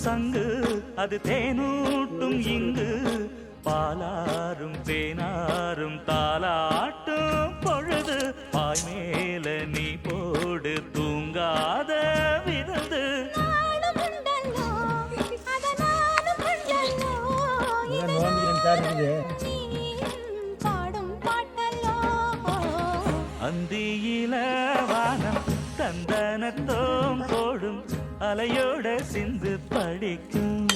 சங்கு அது தேனூட்டும் இங்கு பாலாரும் தேனாரும் தாலாட்டும் பொழுது பாய் மேல நீ போடு தூங்காத விருந்து அந்தியில வானம் தந்தனத்தோம் போடும் அலையோட சிந்து படிக்கும்